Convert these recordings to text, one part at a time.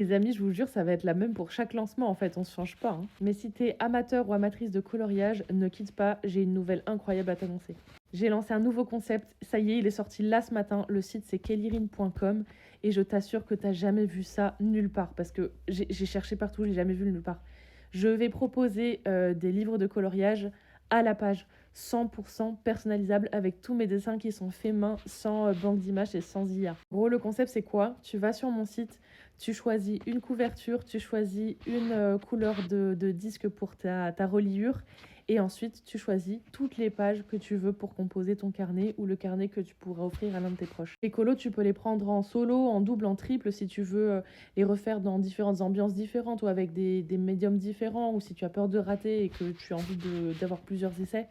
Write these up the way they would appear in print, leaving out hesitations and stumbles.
Les amis, je vous jure, ça va être la même pour chaque lancement en fait, on se change pas, hein. Mais si t'es amateur ou amatrice de coloriage, ne quitte pas, j'ai une nouvelle incroyable à t'annoncer. J'ai lancé un nouveau concept, ça y est, il est sorti là ce matin, le site c'est kellyrine.com et je t'assure que t'as jamais vu ça nulle part parce que j'ai cherché partout, j'ai jamais vu nulle part. Je vais proposer des livres de coloriage à la page, 100% personnalisables avec tous mes dessins qui sont faits main, sans banque d'images et sans IA. En gros, le concept c'est quoi? Tu vas sur mon site, tu choisis une couverture, tu choisis une couleur de disque pour ta reliure et ensuite tu choisis toutes les pages que tu veux pour composer ton carnet ou le carnet que tu pourras offrir à l'un de tes proches. Les colos, tu peux les prendre en solo, en double, en triple si tu veux les refaire dans différentes ambiances différentes ou avec des médiums différents ou si tu as peur de rater et que tu as envie d'avoir plusieurs essais.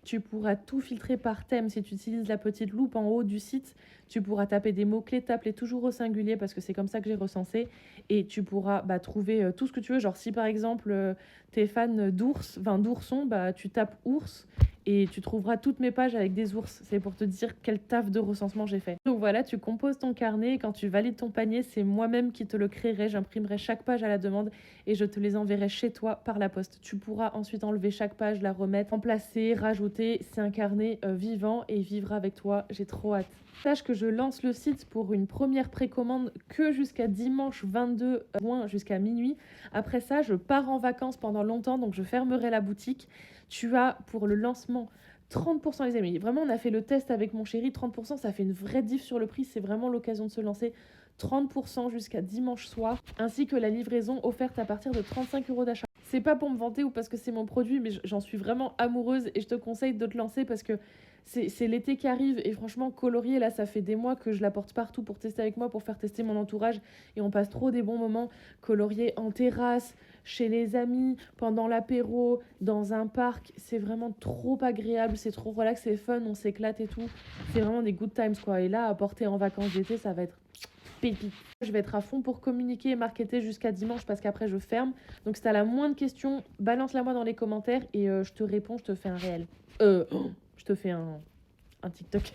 Tu pourras tout filtrer par thème. Si tu utilises la petite loupe en haut du site, tu pourras taper des mots-clés, tape-les toujours au singulier parce que c'est comme ça que j'ai recensé. Et tu pourras trouver tout ce que tu veux. Genre si par exemple tu es fan d'ours, enfin d'ourson, tu tapes ours et tu trouveras toutes mes pages avec des ours. C'est pour te dire quel taf de recensement j'ai fait. Donc voilà, tu composes ton carnet et quand tu valides ton panier, c'est moi-même qui te le créerai. J'imprimerai chaque page à la demande et je te les enverrai chez toi par la poste. Tu pourras ensuite enlever chaque page, la remettre, remplacer, rajouter. C'est un carnet vivant et il vivra avec toi. J'ai trop hâte. Sache que je lance le site pour une première précommande que jusqu'à dimanche 22 juin jusqu'à minuit. Après ça, je pars en vacances pendant longtemps, donc je fermerai la boutique. Tu as pour le lancement 30% les amis. Vraiment, on a fait le test avec mon chéri. 30%, ça fait une vraie diff sur le prix. C'est vraiment l'occasion de se lancer. 30% jusqu'à dimanche soir, ainsi que la livraison offerte à partir de 35 € d'achat. C'est pas pour me vanter ou parce que c'est mon produit, mais j'en suis vraiment amoureuse et je te conseille de te lancer parce que c'est l'été qui arrive et franchement, colorier, là, ça fait des mois que je la porte partout pour tester avec moi, pour faire tester mon entourage et on passe trop des bons moments. Colorier en terrasse, chez les amis, pendant l'apéro, dans un parc, c'est vraiment trop agréable, c'est trop relax, c'est fun, on s'éclate et tout. C'est vraiment des good times quoi. Et là, à porter en vacances d'été, ça va être pépite. Je vais être à fond pour communiquer et marketer jusqu'à dimanche parce qu'après je ferme. Donc si t'as la moindre question, balance-la moi dans les commentaires et je te réponds, je te fais un réel. Je te fais un TikTok.